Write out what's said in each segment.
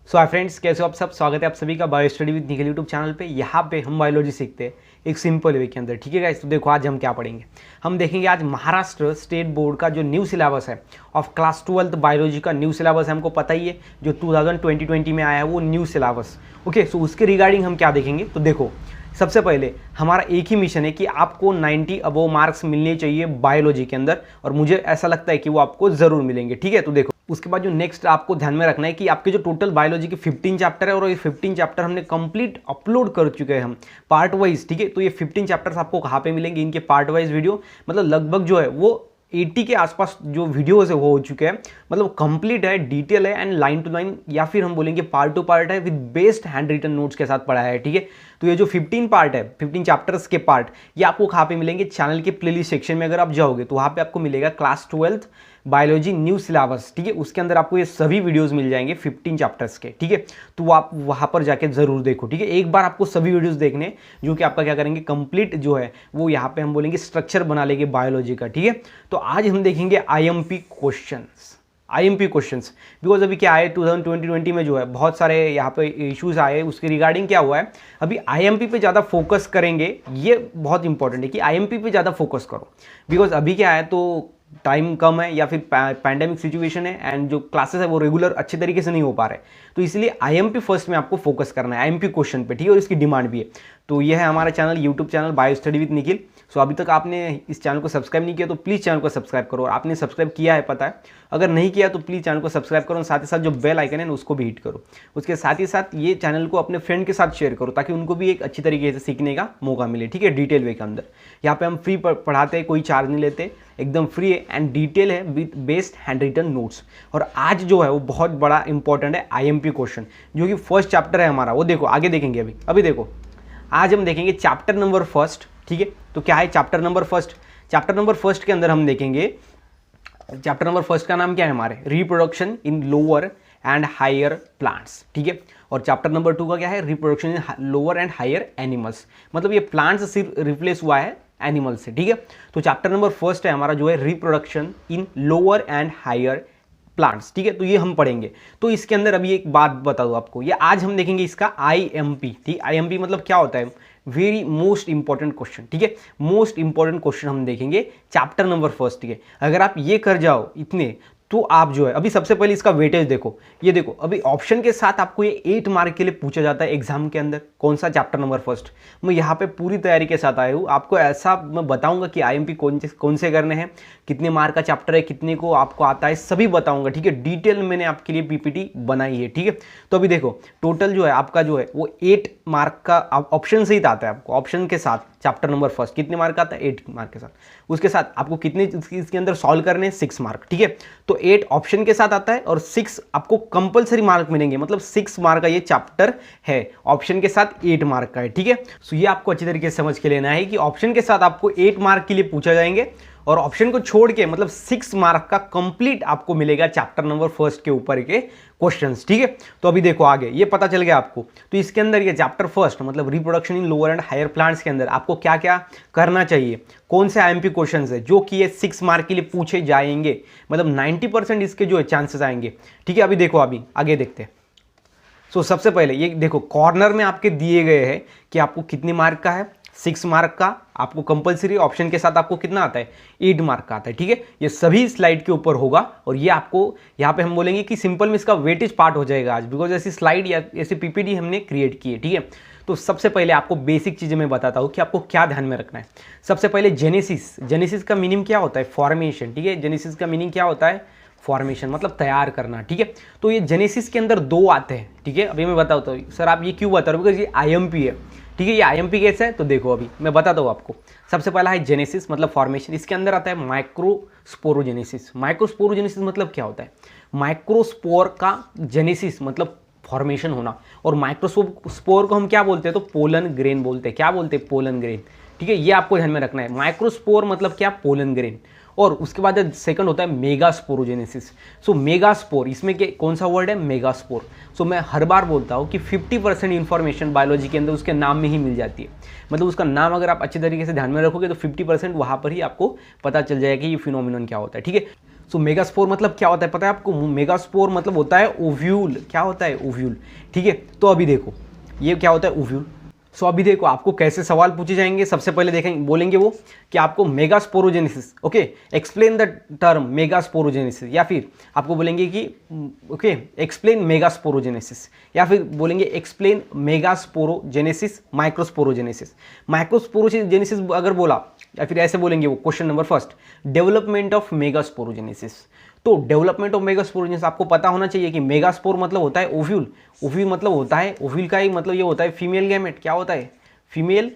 सो hi friends, कैसे हो आप सब। स्वागत है आप सभी का bio study with Nikhil YouTube channel पे। यहाँ पे हम बायोलॉजी सीखते हैं एक सिंपल वे के अंदर। ठीक है गाइस, तो देखो आज हम क्या पढ़ेंगे। हम देखेंगे आज महाराष्ट्र स्टेट बोर्ड का जो न्यू सिलेबस है ऑफ क्लास 12 बायोलॉजी का न्यू सिलेबस है। हमको पता ही है जो 2020 में आया है वो न्यू सिलेबस। ओके, सो उसके रिगार्डिंग हम क्या देखेंगे। तो देखो, सबसे पहले हमारा एक ही मिशन है कि आपको 90 अबव मार्क्स मिलने चाहिए बायोलॉजी के अंदर, और मुझे ऐसा लगता है कि वो आपको ज़रूर मिलेंगे। ठीक है, तो देखो उसके बाद जो नेक्स्ट आपको ध्यान में रखना है कि आपके जो टोटल बायोलॉजी के 15 चैप्टर है, और ये 15 चैप्टर हमने कंप्लीट अपलोड कर चुके हैं हम पार्ट वाइज। ठीक है, तो ये 15 चैप्टर्स आपको कहाँ पे मिलेंगे, इनके पार्ट वाइज वीडियो, मतलब लगभग जो है वो 80 के आसपास जो वीडियोज है वो हो चुके हैं। मतलब कंप्लीट है, डिटेल है एंड लाइन टू लाइन, या फिर हम बोलेंगे पार्ट टू पार्ट है with best handwritten notes के साथ पढ़ा है। ठीक है, तो ये जो 15 पार्ट है, 15 चैप्टर्स के पार्ट, ये आपको कहाँ पे मिलेंगे, चैनल के प्लेलिस्ट सेक्शन में अगर आप जाओगे तो वहाँ पे आपको मिलेगा क्लास 12 बायोलॉजी न्यू सिलेबस। ठीक है, उसके अंदर आपको ये सभी वीडियोस मिल जाएंगे 15 चैप्टर्स के। ठीक है, तो आप वहाँ पर जाके जरूर देखो। ठीक है, एक बार आपको सभी वीडियोस देखने, जो कि आपका क्या करेंगे, कंप्लीट जो है वो यहाँ पे हम बोलेंगे स्ट्रक्चर बना लेंगे बायोलॉजी का। ठीक है, तो आज हम देखेंगे IMP questions. IMP questions because अभी क्या है 2020 में जो है बहुत सारे यहाँ पे इश्यूज आए, उसके रिगार्डिंग क्या हुआ है, अभी आईएमपी पे ज़्यादा फोकस करेंगे। ये बहुत इंपॉर्टेंट है कि आईएमपी पे ज़्यादा फोकस करो, बिकॉज अभी क्या है तो टाइम कम है या फिर पैंडेमिक सिचुएशन है एंड जो क्लासेस है वो रेगुलर अच्छे तरीके से नहीं हो पा रहे, तो इसलिए आईएमपी फर्स्ट में आपको फोकस करना है, आईएमपी क्वेश्चन पे। ठीक है, और इसकी डिमांड भी है। तो ये है हमारा channel, YouTube channel bio study with Nikhil. So अभी तक आपने इस चैनल को सब्सक्राइब नहीं किया तो प्लीज़ चैनल को सब्सक्राइब करो, और आपने सब्सक्राइब किया है पता है, अगर नहीं किया तो प्लीज़ चैनल को सब्सक्राइब करो, साथ ही साथ जो बेल आइकन है ना उसको भी हिट करो। उसके साथ ही साथ ये चैनल को अपने फ्रेंड के साथ शेयर करो ताकि उनको भी एक अच्छी तरीके से सीखने का मौका मिले। ठीक है, डिटेल वे के अंदर यहाँ पे हम फ्री पढ़ाते हैं, कोई चार्ज नहीं लेते, एकदम फ्री है एंड डिटेल है with best handwritten notes. और आज जो है वो बहुत बड़ा इंपॉर्टेंट है आईएमपी क्वेश्चन, जो कि फर्स्ट चैप्टर है हमारा, वो देखो आगे देखेंगे। अभी देखो आज हम देखेंगे चैप्टर नंबर फर्स्ट। ठीक है, तो क्या है chapter number first. Chapter number first के अंदर हम देखेंगे, चैप्टर नंबर फर्स्ट का नाम क्या है हमारे, reproduction in lower and higher plants. ठीक है, और चैप्टर नंबर 2 का क्या है, reproduction in lower and higher animals. मतलब ये प्लांट्स सिर्फ रिप्लेस हुआ है एनिमल से। ठीक है, तो चैप्टर नंबर फर्स्ट है हमारा जो है reproduction in lower and higher plants. ठीक है, तो ये हम पढ़ेंगे। तो इसके अंदर अभी एक बात बता दूं आपको, ये आज हम देखेंगे इसका आईएमपी। ठीक, आईएमपी मतलब क्या होता है, वेरी मोस्ट इंपॉर्टेंट क्वेश्चन। ठीक है, मोस्ट इंपॉर्टेंट क्वेश्चन हम देखेंगे चैप्टर नंबर फर्स्ट। ठीक है, अगर आप ये कर जाओ इतने, तो आप जो है अभी सबसे पहले इसका वेटेज देखो। ये देखो अभी ऑप्शन के साथ आपको ये 8 मार्क के लिए पूछा जाता है एग्जाम के अंदर, कौन सा चैप्टर नंबर फर्स्ट। मैं यहाँ पे पूरी तैयारी के साथ आया हूँ, आपको ऐसा मैं बताऊंगा कि आईएमपी कौन से करने हैं, कितने मार्क का चैप्टर है, कितने को आपको आता है, सभी बताऊंगा। ठीक है, डिटेल में मैंने आपके लिए पीपीटी बनाई है। ठीक है, तो अभी देखो टोटल जो है आपका जो है वो 8 मार्क का ऑप्शन से ही आता है आपको, ऑप्शन के साथ चैप्टर नंबर फर्स्ट कितने मार्क का आता है, 8 मार्क के साथ। उसके साथ आपको कितने इसके अंदर सॉल्व करने हैं, 6 मार्क। ठीक है, तो 8 ऑप्शन के साथ आता है और 6 आपको कंपलसरी मार्क मिलेंगे, मतलब 6 मार्क का ये चैप्टर है, ऑप्शन के साथ 8 मार्क का है। ठीक है, सो ये आपको अच्छी तरीके से समझ के लेना है कि ऑप्शन के साथ आपको 8 मार्क के लिए पूछा जाएंगे, और ऑप्शन को छोड़ के मतलब 6 मार्क का कंप्लीट आपको मिलेगा चैप्टर नंबर फर्स्ट के ऊपर के क्वेश्चंस। ठीक है, तो अभी देखो आगे ये पता चल गया आपको। तो इसके अंदर ये चैप्टर फर्स्ट मतलब reproduction in lower and higher plants के अंदर आपको क्या क्या करना चाहिए, कौन से आईएमपी क्वेश्चंस है जो कि ये 6 मार्क के लिए पूछे जाएंगे, मतलब 90% इसके जो है चांसेस आएंगे। ठीक है, अभी देखो अभी आगे देखते हैं। सो सबसे पहले ये देखो कॉर्नर में आपके दिए गए हैं कि आपको कितने मार्क का है, 6 मार्क का आपको कंपलसरी, ऑप्शन के साथ आपको कितना आता है, 8 मार्क का आता है। ठीक है, ये सभी स्लाइड के ऊपर होगा, और ये आपको यहाँ पे हम बोलेंगे कि सिंपल में इसका वेटेज पार्ट हो जाएगा आज, बिकॉज ऐसी स्लाइड या ऐसी पीपीटी हमने क्रिएट की है। ठीक है, तो सबसे पहले आपको बेसिक चीज़ें मैं बताता हूँ कि आपको क्या ध्यान में रखना है। सबसे पहले जेनेसिस, जेनेसिस का मीनिंग क्या होता है, फॉर्मेशन। ठीक है, जेनेसिस का मीनिंग क्या होता है, फॉर्मेशन मतलब तैयार करना। ठीक है, तो ये जेनेसिस के अंदर 2 आते हैं। ठीक है, अभी मैं बताता हूँ सर आप ये क्यों बता रहे हो, बिकॉज ये आईएमपी है। ठीक है, ये आईएमपी कैसे है, तो देखो अभी मैं बताता हूँ आपको। सबसे पहला है जेनेसिस मतलब फॉर्मेशन, इसके अंदर आता है माइक्रोस्पोरोजेनेसिस। माइक्रोस्पोरोजेनेसिस मतलब क्या होता है, माइक्रोस्पोर का जेनेसिस मतलब फॉर्मेशन होना, और माइक्रोस्पोर को हम क्या बोलते हैं, तो पोलन ग्रेन बोलते हैं। क्या बोलते हैं, पोलन ग्रेन। ठीक है, ये आपको ध्यान में रखना है, माइक्रोस्पोर मतलब क्या, पोलन ग्रेन। और उसके बाद सेकंड होता है मेगास्पोरोजेनेसिस। सो मेगास्पोर, इसमें कौन सा वर्ड है, मेगास्पोर। सो मैं हर बार बोलता हूँ कि 50% इंफॉर्मेशन बायोलॉजी के अंदर उसके नाम में ही मिल जाती है, मतलब उसका नाम अगर आप अच्छे तरीके से ध्यान में रखोगे तो 50% वहाँ पर ही आपको पता चल जाएगा कि ये फिनोमिनन क्या होता है। ठीक है, सो मेगास्पोर मतलब क्या होता है पता है आपको? मेगास्पोर मतलब होता है ओव्यूल। क्या होता है? ओव्यूल। ठीक है, तो अभी देखो ये क्या होता है? ओव्यूल। सो अभी देखो आपको कैसे सवाल पूछे जाएंगे। सबसे पहले देखेंगे, बोलेंगे वो कि आपको megasporogenesis, okay, explain the term megasporogenesis, या फिर आपको बोलेंगे कि ओके एक्सप्लेन मेगास्पोरोजेनेसिस, या फिर बोलेंगे एक्सप्लेन मेगास्पोरोजेनेसिस माइक्रोस्पोरोजेनेसिस। माइक्रोस्पोरोजेनेसिस अगर बोला, या फिर ऐसे बोलेंगे वो, question number first, development of megasporogenesis. तो डेवलपमेंट ऑफ मेगास्पोरोजेनेसिस आपको पता होना चाहिए कि मेगास्पोर मतलब होता है ओव्यूल। ओव्यूल मतलब होता है, ओव्यूल का ही मतलब ये होता है फीमेल गैमेट। क्या होता है? Female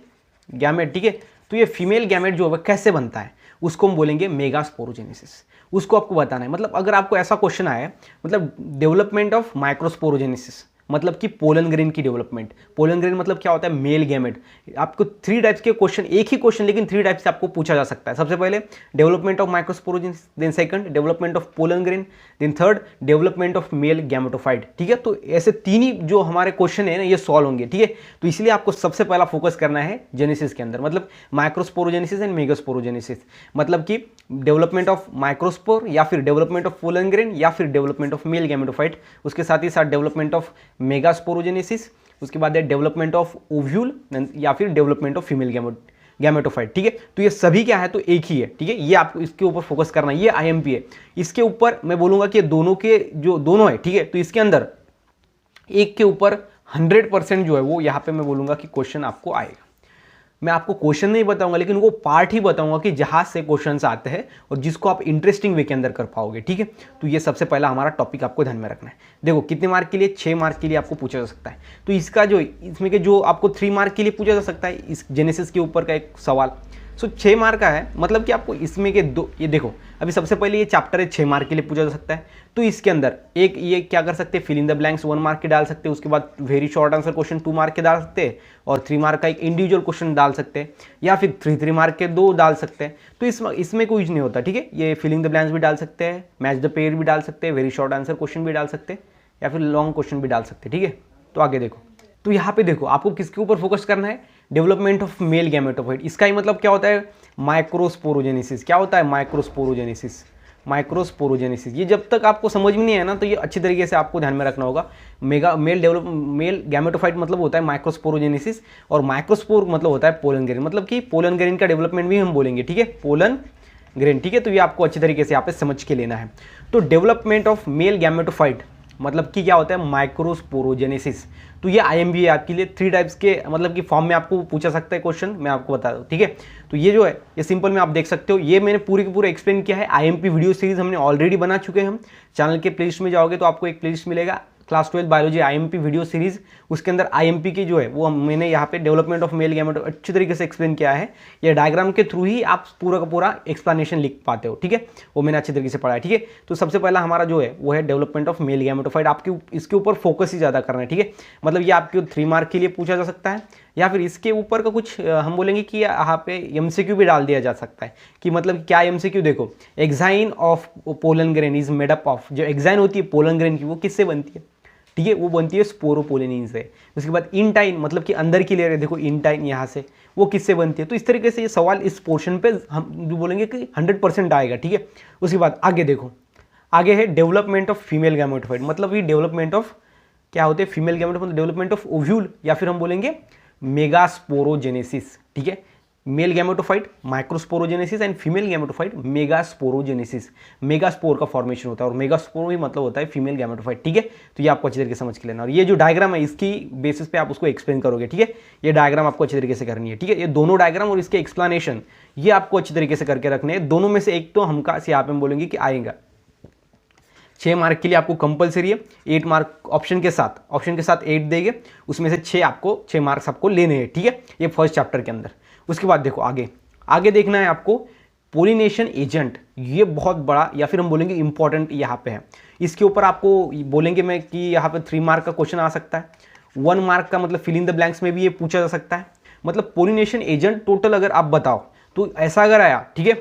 gamete. ठीक है, तो ये फीमेल गैमेट जो है कैसे बनता है उसको हम बोलेंगे मेगास्पोरोजेनेसिस। उसको आपको बताना है। मतलब अगर आपको ऐसा क्वेश्चन आया है, मतलब डेवलपमेंट ऑफ माइक्रोस्पोरोजेनेसिस मतलब कि पोलन ग्रेन की डेवलपमेंट। पोलन ग्रेन मतलब क्या होता है? Male gamete. आपको 3 टाइप्स के क्वेश्चन, एक ही क्वेश्चन लेकिन 3 टाइप से आपको पूछा जा सकता है। सबसे पहले development of microsporogenesis, then second development of pollen grain, then third development of male gametophyte. ठीक है, तो ऐसे 3 ही जो हमारे क्वेश्चन है ना ये सॉल्व होंगे। ठीक है, तो इसलिए आपको सबसे पहला फोकस करना है जेनेसिस के अंदर, मतलब माइक्रोस्पोरोजेनेसिस एंड मेगास्पोरोजेनेसिस। मतलब कि डेवलपमेंट ऑफ माइक्रोस्पोर, या फिर डेवलपमेंट ऑफ पोलन ग्रेन, या फिर डेवलपमेंट ऑफ मेल गैमेटोफाइट। उसके साथ ही साथ डेवलपमेंट ऑफ मेगास्पोरोजेनेसिस, उसके बाद है डेवलपमेंट ऑफ ओव्यूल, या फिर डेवलपमेंट ऑफ फीमेल गैमेटोफाइट। ठीक है, तो ये सभी क्या है? तो एक ही है। ठीक है, ये आपको इसके ऊपर फोकस करना है। ये आईएमपी है। इसके ऊपर मैं बोलूंगा कि दोनों के जो दोनों है, ठीक है, तो इसके अंदर एक के ऊपर 100% जो है वो यहाँ पे मैं बोलूंगा कि क्वेश्चन आपको आएगा। मैं आपको क्वेश्चन नहीं बताऊंगा लेकिन वो पार्ट ही बताऊंगा कि जहां से क्वेश्चंस आते हैं और जिसको आप इंटरेस्टिंग वे के अंदर कर पाओगे। ठीक है, तो ये सबसे पहला हमारा टॉपिक आपको ध्यान में रखना है। देखो कितने मार्क के लिए? 6 मार्क के लिए आपको पूछा जा सकता है। तो इसका जो इसमें के जो आपको 3 मार्क के लिए पूछा जा सकता है इस जेनेसिस के ऊपर का एक सवाल। सो 6 मार्क का है, मतलब कि आपको इसमें के दो, ये देखो अभी सबसे पहले ये चैप्टर है 6 मार्क के लिए पूछा जा सकता है। तो इसके अंदर एक ये क्या कर सकते हैं, fill in the blanks 1 mark के डाल सकते हैं। उसके बाद very short answer question 2 mark के डाल सकते हैं, और 3 मार्क का एक इंडिविजुअल क्वेश्चन डाल सकते हैं, या फिर 3 मार्क के 2 डाल सकते हैं। तो इसमें कोई नहीं होता। ठीक है, ये फिल इन द ब्लैंक्स भी डाल सकते हैं, मैच द पेयर भी डाल सकते हैं, वेरी शॉर्ट आंसर क्वेश्चन भी डाल सकते हैं, या फिर लॉन्ग क्वेश्चन भी डाल सकते हैं। ठीक है, तो आगे देखो, तो यहाँ पे देखो आपको किसके ऊपर फोकस करना है? Development of male gametophyte. इसका ही मतलब क्या होता है? माइक्रोस्पोरोजेनेसिस। क्या होता है? माइक्रोस्पोरोजेनेसिस। माइक्रोस्पोरोजेनेसिस ये जब तक आपको समझ में नहीं है ना, तो ये अच्छी तरीके से आपको ध्यान में रखना होगा। मेल गैमेटोफाइट मतलब होता है माइक्रोस्पोरोजेनेसिस, और माइक्रोस्पोर मतलब होता है पोलन ग्रेन। मतलब कि पोलन ग्रेन का डेवलपमेंट भी हम बोलेंगे। ठीक है, पोलन ग्रेन। ठीक है, तो ये आपको अच्छी तरीके से यहाँ पे समझ के लेना है। तो डेवलपमेंट ऑफ मेल गैमेटोफाइट मतलब कि क्या होता है? माइक्रोस्पोरोजेनेसिस। तो ये आईएमपी है आपके लिए। 3 टाइप्स के मतलब कि फॉर्म में आपको पूछा सकता है क्वेश्चन, मैं आपको बता दूं। ठीक है, तो ये जो है ये सिंपल में आप देख सकते हो। ये मैंने पूरी की पूरा एक्सप्लेन किया है। आईएमपी वीडियो सीरीज हमने ऑलरेडी बना चुके हैं। हम चैनल के प्लेलिस्ट में जाओगे तो आपको एक प्लेलिस्ट मिलेगा, class 12 biology IMP video series. उसके अंदर आईएमपी की जो है वो मैंने यहाँ पे डेवलपमेंट ऑफ मेल गैमेटो अच्छी तरीके से एक्सप्लेन किया है। ये डायग्राम के थ्रू ही आप पूरा का पूरा एक्सप्लेनेशन लिख पाते हो। ठीक है, वो मैंने अच्छी तरीके से पढ़ा है। ठीक है, तो सबसे पहला हमारा जो है वो है डेवलपमेंट ऑफ मेल गैमेटोफाइट। आपके इसके ऊपर फोकस ही ज़्यादा करना है। ठीक है, मतलब ये आपके 3 मार्क के लिए पूछा जा सकता है, या फिर इसके ऊपर का कुछ हम बोलेंगे कि यहाँ पे एमसीक्यू भी डाल दिया जा सकता है। कि मतलब क्या एमसीक्यू? देखो, exine of pollen grain is made up of. जो एक्साइन होती है पोलन ग्रेन की वो किससे बनती है? ठीक है, वो बनती है स्पोरोपोलेनिन से। उसके बाद इंटाइन मतलब कि अंदर की लेयर है, देखो इंटाइन यहाँ से, वो किससे बनती है? तो इस तरीके से ये सवाल इस पोर्शन पे हम जो बोलेंगे कि 100% आएगा। ठीक है, उसके बाद आगे देखो, आगे है डेवलपमेंट ऑफ फीमेल गैमेटोफाइट। मतलब ये डेवलपमेंट ऑफ क्या होते हैं? Female gametophyte, development of ovule, या फिर हम बोलेंगे मेगास्पोरोजेनेसिस। ठीक है, male gametophyte microsporogenesis and female gametophyte megasporogenesis. Megaspore का फॉर्मेशन होता है, और मेगास्पोर भी मतलब होता है फीमेल गैमेटोफाइट। ठीक है, तो ये आपको अच्छी तरीके से समझ के लेना। और ये जो डायग्राम है इसकी बेसिस पे आप उसको एक्सप्लेन करोगे। ठीक है, ये डायग्राम आपको अच्छी तरीके से करनी है। ठीक है, ये दोनों डायग्राम और इसके एक्सप्लेनेशन ये आपको अच्छी तरीके से करके रखने हैं। दोनों में से एक तो हमका यहाँ पे हम बोलेंगे कि आएगा। 6 मार्क के लिए आपको कंपलसरी है। 8 मार्क ऑप्शन के साथ 8 देंगे, उसमें से 6 मार्क्स आपको लेने हैं। ठीक है, ये फर्स्ट चैप्टर के अंदर। उसके बाद देखो आगे देखना है आपको पोलिनेशन एजेंट। ये बहुत बड़ा या फिर हम बोलेंगे इंपॉर्टेंट यहाँ पे है। इसके ऊपर आपको बोलेंगे मैं कि यहाँ पे 3 मार्क का क्वेश्चन आ सकता है। 1 मार्क का मतलब फिल इन द ब्लैंक्स में भी ये पूछा जा सकता है। मतलब पोलिनेशन एजेंट टोटल अगर आप बताओ तो ऐसा अगर आया, ठीक है,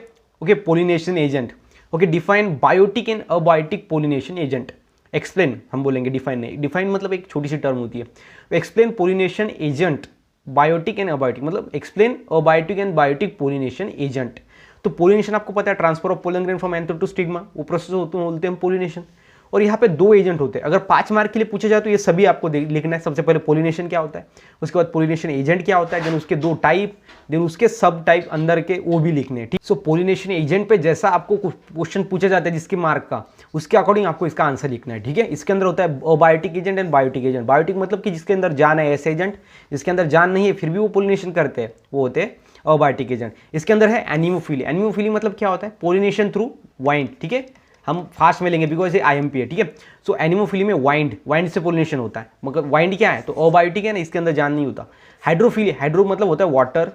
okay, pollination agent, okay, define biotic and abiotic pollination agent. Explain हम बोलेंगे, डिफाइन नहीं, डिफाइन मतलब एक छोटी सी टर्म होती है। Explain pollination agent biotic and abiotic, मतलब explain abiotic and biotic pollination agent. तो पोलिनेशन आपको पता है, transfer of pollen grain from anther to stigma, वो प्रोसेस होते हैं, बोलते हैं पोलिनेशन। और यहाँ पे 2 एजेंट होते हैं। अगर 5 मार्क के लिए पूछा जाए तो ये सभी आपको लिखना है। सबसे पहले पोलिनेशन क्या होता है, उसके बाद पोलिनेशन एजेंट क्या होता है, देन उसके 2 टाइप, देन उसके सब टाइप अंदर के वो भी लिखने हैं, ठीक। सो पोलिनेशन एजेंट पे जैसा आपको क्वेश्चन पूछा जाता है जिसके मार्क का, उसके अकॉर्डिंग आपको इसका आंसर लिखना है, ठीक है। इसके अंदर होता है abiotic agent and biotic agent. Biotic मतलब कि जिसके अंदर जान है, ऐसे एजेंट जिसके अंदर जान नहीं है फिर भी वो पोलिनेशन करते हैं, वो होते हैं अबायोटिक एजेंट। इसके अंदर है एनिमोफिली। एनिमोफिली मतलब क्या होता है, पोलिनेशन थ्रू वाइंड, ठीक है। हम फास्ट में लेंगे बिकॉज ये IMP है, ठीक है। सो एनिमोफिली में वाइंड से पोलिनेशन होता है। मगर वाइंड क्या है, तो अबायोटिक है ना, इसके अंदर जान नहीं होता। हाइड्रोफिली, हाइड्रो मतलब होता है वाटर,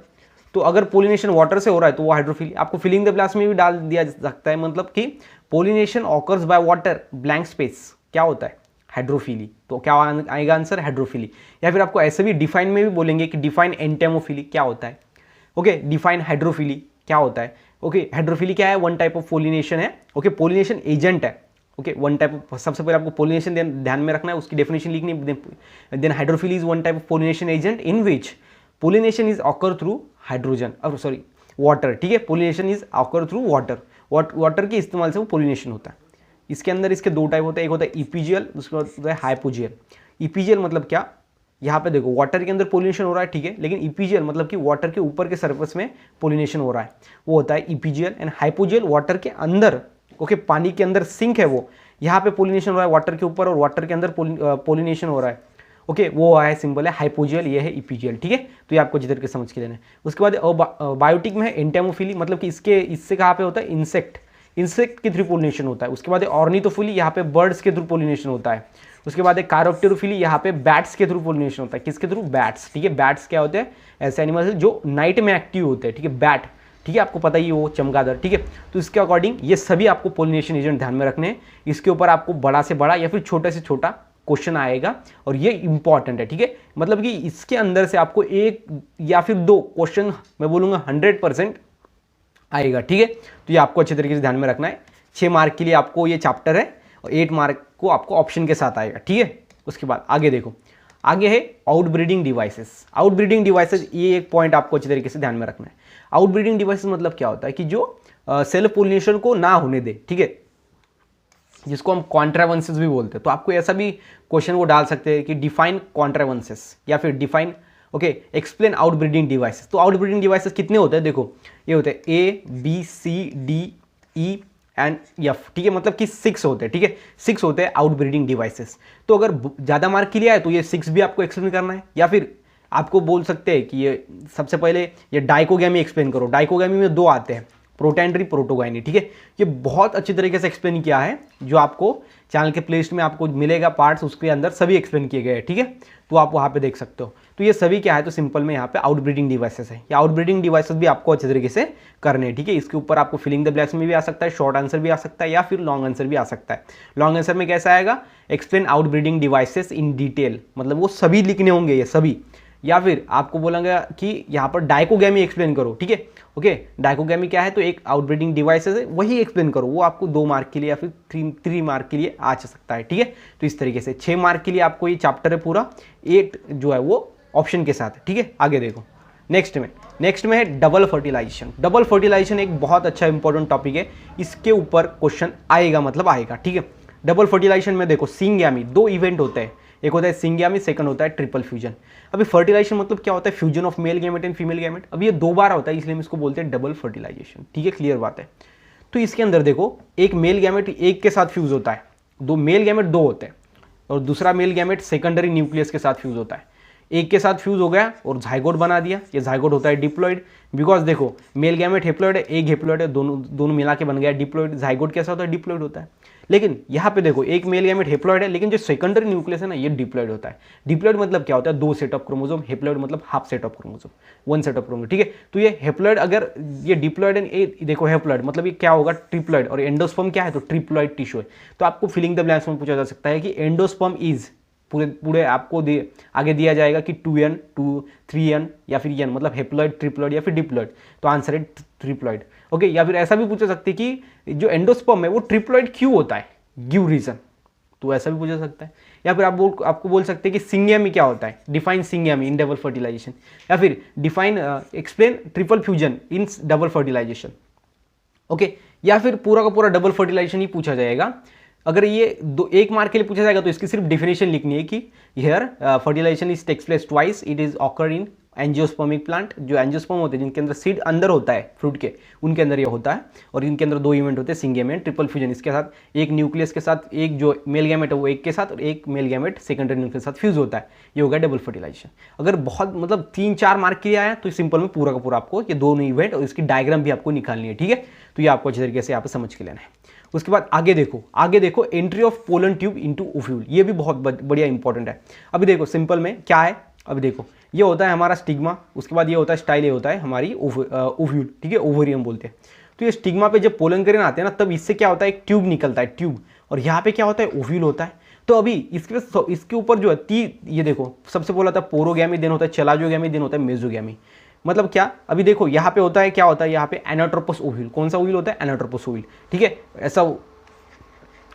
तो अगर पोलिनेशन वाटर से हो रहा है तो वो हाइड्रोफिली। आपको फिलिंग द ब्लैंक्स में भी डाल दिया जा सकता है, मतलब कि pollination occurs by water blank space क्या होता है, हाइड्रोफिली। तो क्या आएगा आंसर, हाइड्रोफिली। या फिर आपको ऐसे भी डिफाइन में भी बोलेंगे कि डिफाइन एंटेमोफिली क्या होता है, ओके। डिफाइन हाइड्रोफिली क्या होता है, ओके। हाइड्रोफिली क्या है, वन टाइप ऑफ पोलिनेशन है, ओके। पोलिनेशन एजेंट है, ओके। वन टाइप ऑफ, सबसे पहले आपको पोलिनेशन ध्यान में रखना है, उसकी डेफिनेशन लिखनी है। Then hydrophily is one type of pollination agent in which pollination is occur through hydrogen, sorry water, ठीक है। Pollination is occur through water, water के इस्तेमाल से वो पोलिनेशन होता है। इसके अंदर इसके 2 टाइप होते हैं, एक होता है इपीजियल, दूसरा होता है हाइपोजियल। इपीजियल मतलब क्या, यहाँ पे देखो वाटर के अंदर पोलिनेशन हो रहा है, ठीक है, लेकिन इपीजियल मतलब कि वाटर के ऊपर के सरफेस में पोलिनेशन हो रहा है, वो होता है इपीजियल। एंड हाइपोजियल वाटर के अंदर, ओके, पानी के अंदर सिंक है वो, यहाँ पे पोलिनेशन हो रहा है वाटर के ऊपर और वाटर के अंदर पोलिनेशन हो रहा है, ओके। वो है सिंबल है हाइपोजियल, ये है इपीजियल, ठीक है। तो ये आपको जिधर के समझ के लेना है। उसके बाद बायोटिक में है एंटेमोफिली, मतलब कि इससे कहाँ पे होता है, इंसेक्ट के थ्रू पोलिनेशन होता है। उसके बाद ऑर्निथोफिली, यहाँ पे बर्ड्स के थ्रू पोलिनेशन होता है। उसके बाद एक कारोप्टेरोफिली, यहाँ पे बैट्स के थ्रू पोलिनेशन होता है। किसके थ्रू, बैट्स, ठीक है। बैट्स क्या होते हैं, ऐसे एनिमल्स जो नाइट में एक्टिव होते हैं, ठीक है, बैट, ठीक है, आपको पता ही है वो चमगादड़, ठीक है। तो इसके अकॉर्डिंग ये सभी आपको पोलिनेशन एजेंट ध्यान में रखने हैं। इसके ऊपर आपको बड़ा से बड़ा या फिर छोटे से छोटा क्वेश्चन आएगा और ये इंपॉर्टेंट है, ठीक है। मतलब कि इसके अंदर से आपको 1 या फिर 2 क्वेश्चन, मैं बोलूँगा 100% आएगा, ठीक है। तो ये आपको अच्छे तरीके से ध्यान में रखना है। 6 मार्क के लिए आपको ये चैप्टर है और 8 मार्क को आपको ऑप्शन के साथ आएगा, ठीक है। उसके बाद आगे देखो, आगे है आउटब्रीडिंग डिवाइसेस। आउटब्रीडिंग डिवाइसेस, ये एक पॉइंट आपको अच्छे तरीके से ध्यान में रखना है। आउटब्रीडिंग डिवाइसेस मतलब क्या होता है कि जो सेल्फ पोलिनेशन को ना होने दे, ठीक है, जिसको हम कॉन्ट्रावेंसेस भी बोलते हैं। तो आपको ऐसा भी क्वेश्चन वो डाल सकते हैं कि डिफाइन कॉन्ट्रावेंसेस या फिर define, okay, explain outbreeding devices. तो आउटब्रीडिंग डिवाइसेस कितने होते हैं, देखो ये होते हैं ABCDENF, ठीक है, मतलब कि 6 होते हैं, ठीक है, 6 होते हैं आउटब्रीडिंग डिवाइसेस। तो अगर ज़्यादा मार्क के लिए आए तो ये 6 भी आपको एक्सप्लेन करना है, या फिर आपको बोल सकते हैं कि ये सबसे पहले ये डाइकोगैमी एक्सप्लेन करो। डाइकोगैमी में 2 आते हैं, प्रोटैंड्री, प्रोटोगाइनी, ठीक है। ये बहुत अच्छी तरीके से एक्सप्लेन किया है, जो आपको चैनल के प्लेलिस्ट में आपको मिलेगा पार्ट्स, उसके अंदर सभी एक्सप्लेन किए गए हैं, ठीक है। तो आप वहाँ पे देख सकते हो। तो ये सभी क्या है, तो सिंपल में यहाँ पे आउटब्रीडिंग डिवाइसेस है। ये आउटब्रीडिंग डिवाइसेस भी आपको अच्छे तरीके से करने हैं, ठीक है। इसके ऊपर आपको फिलिंग द ब्लैंक्स में भी आ सकता है, शॉर्ट आंसर भी आ सकता है, या फिर लॉन्ग आंसर भी आ सकता है। लॉन्ग आंसर में कैसा आएगा, explain outbreeding devices in detail, मतलब वो सभी लिखने होंगे, ये सभी। या फिर आपको बोलेंगे कि यहाँ पर डाइकोगैमी एक्सप्लेन करो, ठीक है, ओके। डाइकोगैमी क्या है, तो एक आउटब्रीडिंग डिवाइसेस है, वही एक्सप्लेन करो। वो आपको 2 मार्क के लिए या फिर 3 मार्क के लिए आ सकता है, ठीक है। तो इस तरीके से 6 मार्क के लिए आपको ये चैप्टर है पूरा, 8 जो है वो ऑप्शन के साथ है, ठीक है। आगे देखो, नेक्स्ट में है डबल फर्टिलाइजेशन। डबल फर्टिलाइजेशन एक बहुत अच्छा इंपॉर्टेंट टॉपिक है, इसके ऊपर क्वेश्चन आएगा, मतलब आएगा, ठीक है। डबल फर्टिलाइजेशन में देखो सिंगैमी, 2 इवेंट होते हैं, एक होता है सिंगैमी, सेकंड होता है ट्रिपल फ्यूजन। अभी फर्टिलाइजेशन मतलब क्या होता है, fusion of male gamete and female gamete. अब ये 2 बार होता है, इसलिए हम इसको बोलते हैं डबल फर्टिलाइजेशन, ठीक है, क्लियर बात है। तो इसके अंदर देखो, एक मेल गैमेट एक के साथ फ्यूज होता है, 2 मेल गैमेट 2 होते हैं, और दूसरा मेल गैमेट सेकेंडरी न्यूक्लियस के साथ फ्यूज होता है। एक के साथ फ्यूज हो गया और जाइगोट बना दिया, ये जाइगोट होता है डिप्लॉइड। बिकॉज देखो मेल गैमेट हेप्लॉइड है, एक हेप्लॉइड है, दोनों मिला के बन गया डिप्लॉइड। जाइगोट कैसा होता है, डिप्लॉइड होता है। लेकिन यहाँ पे देखो एक मेल गैमेट हेप्लॉइड है, लेकिन जो सेकेंडरी न्यूक्लियस है ना, ये डिप्लॉइड होता है। डिप्लॉइड मतलब क्या होता है, 2 सेट ऑफ क्रोमोसोम, हेप्लॉइड मतलब half set of chromosome, 1 set of chromosome, ठीक है। तो ये हेप्लॉइड, अगर ये डिप्लॉइड एंड देखो हेप्लॉइड मतलब ये क्या होगा, ट्रिप्लॉइड, और एंडोस्पर्म क्या है, तो ट्रिप्लॉइड टिश्यू है। तो आपको फिलिंग द ब्लैंक्स में पूछा जा सकता है कि एंडोस्पर्म इज, पूरे आपको आगे दिया जाएगा कि 2n 3n या फिर n, मतलब हेप्लॉइड, ट्रिप्लॉइड या फिर डिप्लॉइड। तो आंसर है ट्रिप्लॉइड, ओके। या फिर ऐसा भी पूछा सकते हैं कि जो एंडोस्पर्म है वो ट्रिप्लॉइड क्यों होता है, गिव रीजन, तो ऐसा भी पूछा सकता है। या फिर आपको बोल सकते हैं कि सिंगैमी क्या होता है, define syngamy in double fertilization, या फिर define explain triple fusion in double fertilization. Okay. या फिर पूरा का पूरा डबल फर्टिलाइजेशन ही पूछा जाएगा। अगर ये एक मार्क के लिए पूछा जाएगा तो इसकी सिर्फ डेफिनेशन लिखनी है कि here fertilization is takes place twice, it is occur in angiospermic plant. जो एंजियोस्पर्म होते हैं जिनके अंदर सीड अंदर होता है फ्रूट के, उनके अंदर ये होता है। और इनके अंदर 2 इवेंट होते हैं, सिंगेमेट, ट्रिपल फ्यूजन। इसके साथ एक न्यूक्लियस के साथ एक जो मेल गैमेट है वो एक के साथ, और एक मेल गैमेट सेकेंडरी न्यूक्लियस के साथ फ्यूज होता है। ये होगा डबल फर्टिलाइजेशन। अगर बहुत मतलब 3-4 मार्क के लिए आया तो सिंपल में पूरा का पूरा आपको ये दोनों इवेंट और इसकी डायग्राम भी आपको निकालनी है, ठीक है। तो ये आपको अच्छे तरीके से यहाँ पे समझ के लेना है। उसके बाद आगे देखो entry of pollen tube into ovule. ये भी बहुत बढ़िया इंपॉर्टेंट है। अभी देखो सिंपल में क्या है, अभी देखो ये होता है हमारा स्टिग्मा, उसके बाद ये होता है स्टाइल, ये होता है हमारी ओव्यूल, ठीक है, ओवरियम बोलते हैं। तो ये स्टिग्मा पे जब पोलन ग्रेन आते हैं ना, तब इससे क्या होता है, एक ट्यूब निकलता है, ट्यूब। और यहाँ पे क्या होता है, ओव्यूल होता है। तो अभी इसके ऊपर जो है ये देखो सबसे पहले होता है पोरोगैमी, देन होता है चलाजोगैमी, देन होता है मेसोगैमी। मतलब क्या, अभी देखो यहाँ पे होता है, क्या होता है यहाँ पे एनाट्रोपस ओव्यूल। कौन सा ओव्यूल होता है, एनाट्रोपस ओव्यूल, ठीक है। ऐसा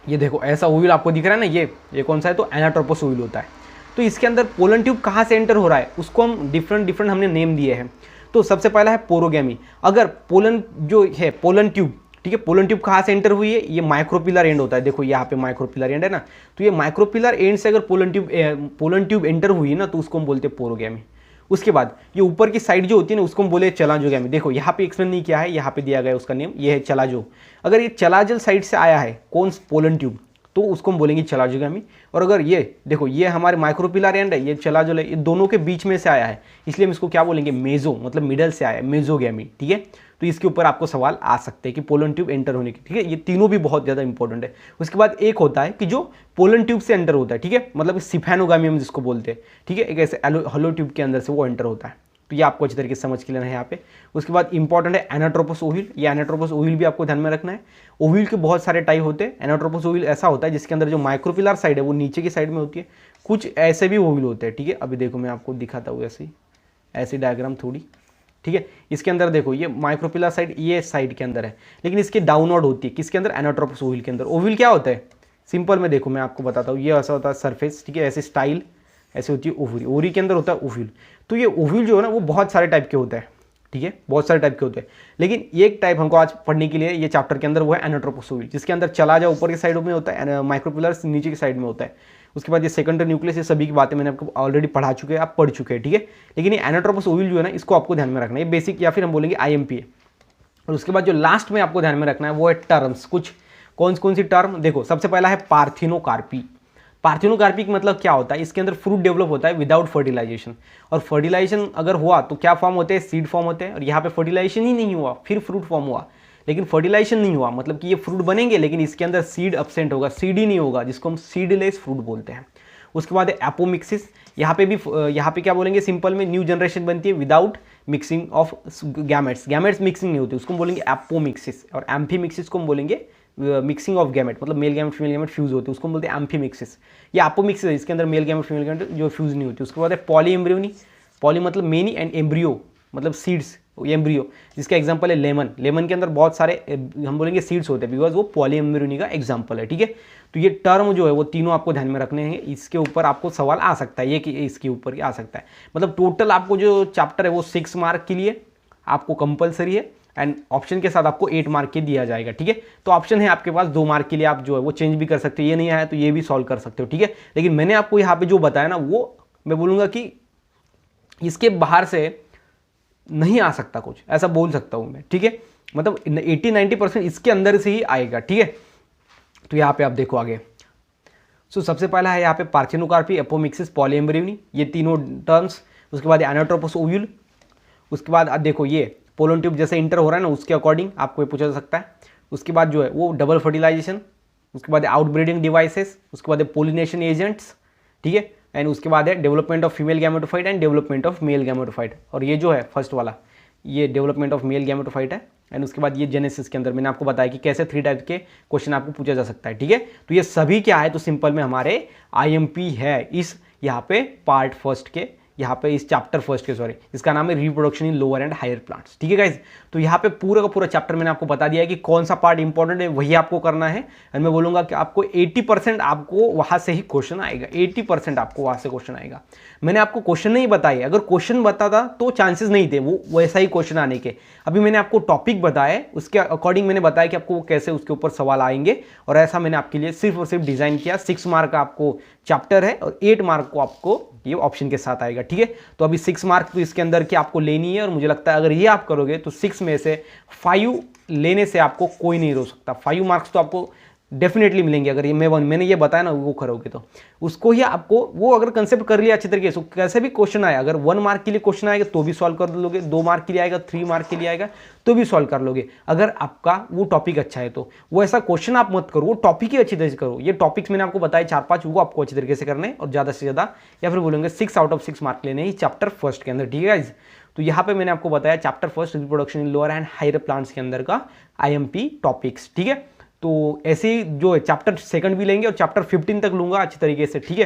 ये देखो ऐसा ओव्यूल आपको दिख रहा है ना, ये कौन सा है, तो एनाट्रोपस ओव्यूल होता है। तो इसके अंदर पोलन ट्यूब कहाँ से एंटर हो रहा है, उसको हम डिफरेंट हमने नेम दिए हैं। तो सबसे पहला है पोरोगैमी। अगर पोलन जो है पोलन ट्यूब, ठीक है, पोलन ट्यूब कहाँ से एंटर हुई है, ये माइक्रोपिलर एंड होता है। देखो यहाँ पे माइक्रोपिलर एंड है ना, तो ये माइक्रोपिलर एंड से अगर पोलन ट्यूब एंटर हुई है ना, तो उसको हम बोलते हैं पोरोगैमी। उसके बाद ये ऊपर की साइड जो होती है ना, उसको हम बोले चलाजोगैमी। देखो यहाँ पे एक्सप्लेन नहीं किया है, यहाँ पे दिया गया उसका नेम, ये है चलाजो। अगर ये चलाजल साइड से आया है कौन पोलन ट्यूब, तो उसको हम बोलेंगे चलाजोगैमी। और अगर ये देखो ये हमारे माइक्रोपिलर एंड है, ये चलाजोल है, ये दोनों के बीच में से आया है, इसलिए हम इसको क्या बोलेंगे, मेजो, मतलब मिडल से आया है, मेजोगैमी, ठीक है। तो इसके ऊपर आपको सवाल आ सकते हैं कि पोलन ट्यूब एंटर होने की, ठीक है। ये तीनों भी बहुत ज़्यादा इंपॉर्टेंट है। उसके बाद एक होता है कि जो पोलन ट्यूब से एंटर होता है, ठीक है, मतलब सिफेनोगामी हम जिसको बोलते हैं, ठीक है, एक ऐसे हॉलो ट्यूब के अंदर से वो एंटर होता है। तो ये आपको अच्छी तरीके से समझ के लेना है यहाँ पे। उसके बाद इंपॉर्टेंट है एनाट्रोपस ओव्यूल। ये एनाट्रोपस ओव्यूल भी आपको ध्यान में रखना है। ओव्यूल के बहुत सारे टाइप होते हैं। एनाट्रोपस ओव्यूल ऐसा होता है जिसके अंदर जो माइक्रोपिलर साइड है वो नीचे की साइड में होती है। कुछ ऐसे भी ओव्यूल होते हैं, ठीक है। अभी देखो मैं आपको दिखाता हूँ ऐसी डायग्राम थोड़ी, ठीक है। इसके अंदर देखो ये माइक्रोपिलर साइड ये साइड के अंदर है, लेकिन इसकी डाउनवर्ड होती है, किसके अंदर, एनाट्रोपस ओव्यूल के अंदर। ओव्यूल क्या होता है, सिंपल में देखो मैं आपको बताता हूँ, ये ऐसा होता है सरफेस, ठीक है, ऐसे स्टाइल ऐसे होती है ओवरी, ओवरी के अंदर होता है ओव्यूल। तो ये ओव्यूल जो है ना वो बहुत सारे टाइप के होते हैं, ठीक है, बहुत सारे टाइप के होते हैं। लेकिन एक टाइप हमको आज पढ़ने के लिए ये चैप्टर के अंदर वो है एनाट्रोपस ओव्यूल, जिसके अंदर चला जाए ऊपर की साइड में होता है, माइक्रोपिलर नीचे की साइड में होता है। उसके बाद ये सेकेंडरी न्यूक्लियस, ये सभी की बातें मैंने आपको ऑलरेडी पढ़ा चुके हैं, आप पढ़ चुके हैं, ठीक है। लेकिन ये एनाट्रोपस ओव्यूल जो है ना, इसको आपको ध्यान में रखना है, ये बेसिक या फिर हम बोलेंगे IMP है। और उसके बाद जो लास्ट में आपको ध्यान में रखना है वो है टर्म्स। कुछ कौन सी टर्म, देखो सबसे पहला है पार्थिनोकार्पी। पार्थिनोकार्पी का मतलब क्या होता है, इसके अंदर फ्रूट डेवलप होता है विदाउट फर्टिलाइजेशन। और फर्टिलाइजेशन अगर हुआ तो क्या फॉर्म होते हैं, सीड फॉर्म होते हैं। और यहाँ पे फर्टिलाइजेशन ही नहीं हुआ, फिर फ्रूट फॉर्म हुआ, लेकिन फर्टिलाइजेशन नहीं हुआ, मतलब कि ये फ्रूट बनेंगे लेकिन इसके अंदर सीड अब्सेंट होगा, सीड ही नहीं होगा, जिसको हम सीडलेस फ्रूट बोलते हैं। उसके बाद है एपोमिक्सिस। यहाँ पे क्या बोलेंगे, सिंपल में न्यू जनरेशन बनती है without mixing of gametes. Gametes mixing नहीं होती, उसको हम बोलेंगे एपोमिक्सिस। और एम्फीमिक्सिस को हम बोलेंगे मिक्सिंग ऑफ गैमेट, मतलब male gamete female gamete fuse होती है, उसको हम बोलते हैं एम्फीमिक्सिस। ये एपोमिक्सिस है, इसके अंदर मेल गैमेट फीमेल गैमेट जो फ्यूज नहीं होती। उसके बाद है पॉली एम्ब्रियोनी। पॉली मतलब मेनी एंड एम्ब्रियो मतलब सीड्स, एम्ब्रियो, जिसका एग्जांपल है लेमन। लेमन के अंदर बहुत सारे हम बोलेंगे सीड्स होते हैं, बिकॉज वो पॉली एम्ब्रियोनी का एग्जांपल है, ठीक है। तो ये टर्म जो है वो तीनों आपको ध्यान में रखने हैं, इसके ऊपर आपको सवाल आ सकता है, ये कि इसके ऊपर आ सकता है। मतलब टोटल आपको जो चैप्टर है वो 6 मार्क के लिए आपको कंपलसरी है, एंड ऑप्शन के साथ आपको 8 मार्क के दिया जाएगा, ठीक है। तो ऑप्शन है आपके पास 2 मार्क के लिए, आप जो है वो चेंज भी कर सकते हो, ये नहीं आया तो ये भी सॉल्व कर सकते हो, ठीक है। लेकिन मैंने आपको यहाँ पे जो बताया ना, वो मैं बोलूँगा कि इसके बाहर से नहीं आ सकता कुछ, ऐसा बोल सकता हूँ मैं, ठीक है। मतलब 80-90% इसके अंदर से ही आएगा, ठीक है। तो यहाँ पे आप देखो आगे। सबसे पहला है यहाँ पे पार्थिनोकार्पी, एपोमिक्सिस, पॉली एम्ब्रियोनी, ये तीनों टर्म्स। उसके बाद एनाट्रोपस ओव्यूल। उसके बाद आप देखो ये पोलन ट्यूब जैसे इंटर हो रहा है ना, उसके अकॉर्डिंग आपको ये पूछा जा सकता है। उसके बाद जो है वो डबल फर्टिलाइजेशन। उसके बाद आउटब्रीडिंग डिवाइसेस। उसके बाद पोलिनेशन एजेंट्स, ठीक है। एंड उसके बाद है development of female gametophyte and development of male gametophyte. और ये जो है फर्स्ट वाला, ये डेवलपमेंट ऑफ मेल गैमेटोफाइट है। एंड उसके बाद ये जेनेसिस के अंदर मैंने आपको बताया कि कैसे 3 टाइप के क्वेश्चन आपको पूछा जा सकता है, ठीक है। तो ये सभी क्या है, तो सिंपल में हमारे IMP है इस यहाँ पे पार्ट फर्स्ट के, यहाँ पे इस चैप्टर फर्स्ट के, सॉरी, इसका नाम है reproduction in lower and higher plants. ठीक है गाइज, तो यहाँ पे पूरा का पूरा चैप्टर मैंने आपको बता दिया है कि कौन सा पार्ट इंपॉर्टेंट है, वही आपको करना है। और मैं बोलूँगा कि आपको 80% आपको वहाँ से ही क्वेश्चन आएगा, 80% आपको वहाँ से क्वेश्चन आएगा। मैंने आपको क्वेश्चन नहीं बताए, अगर क्वेश्चन बताता तो चांसेस नहीं थे वो वैसा ही क्वेश्चन आने के। अभी मैंने आपको टॉपिक बताया, उसके अकॉर्डिंग मैंने बताया कि आपको कैसे उसके ऊपर सवाल आएंगे, और ऐसा मैंने आपके लिए सिर्फ और सिर्फ डिजाइन किया। 6 मार्क का आपको चैप्टर है और 8 मार्क को आपको ये ऑप्शन के साथ आएगा। ठीक है, तो अभी 6 मार्क तो इसके अंदर की आपको लेनी है, और मुझे लगता है अगर ये आप करोगे तो 6 में से 5 लेने से आपको कोई नहीं रोक सकता। 5 मार्क्स तो आपको डेफिनेटली मिलेंगे अगर ये मैंने ये बताया ना वो करोगे तो। उसको ही आपको वो अगर कंसेप्ट कर लिया अच्छी तरीके से, कैसे भी क्वेश्चन आया, अगर 1 मार्क के लिए क्वेश्चन आएगा तो भी सॉल्व कर लोगे, 2 मार्क के लिए आएगा, 3 मार्क के लिए आएगा तो भी सॉल्व कर लोगे, अगर आपका वो टॉपिक अच्छा है तो। वो ऐसा क्वेश्चन आप मत करो, वो टॉपिक ही अच्छी तरीके से करो। ये टॉपिक्स मैंने आपको बताया 4-5, वो आपको अच्छी तरीके से करने हैं, और ज़्यादा से ज़्यादा या फिर बोलेंगे 6 आउट ऑफ 6 मार्क लेने ही चैप्टर फर्स्ट के अंदर। ठीक है गाइज, तो यहाँ पे मैंने आपको बताया chapter first reproduction in lower and higher plants के अंदर का IMP टॉपिक्स। ठीक है, तो ऐसे ही जो चैप्टर सेकंड भी लेंगे और चैप्टर 15 तक लूंगा अच्छी तरीके से। ठीक है,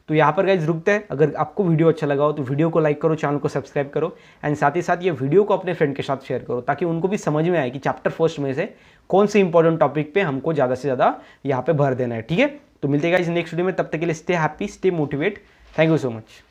तो यहाँ पर गाइज रुकते हैं। अगर आपको वीडियो अच्छा लगा हो तो वीडियो को लाइक करो, चैनल को सब्सक्राइब करो, एंड साथ ही साथ ये वीडियो को अपने फ्रेंड के साथ शेयर करो, ताकि उनको भी समझ में आए कि चैप्टर फर्स्ट में से कौन से इंपॉर्टेंट टॉपिक पे हमको ज़्यादा से ज़्यादा यहाँ पे भर देना है। ठीक है, तो मिलते हैं गाइज नेक्स्ट वीडियो में, तब तक के लिए stay happy, stay motivate, thank you so much.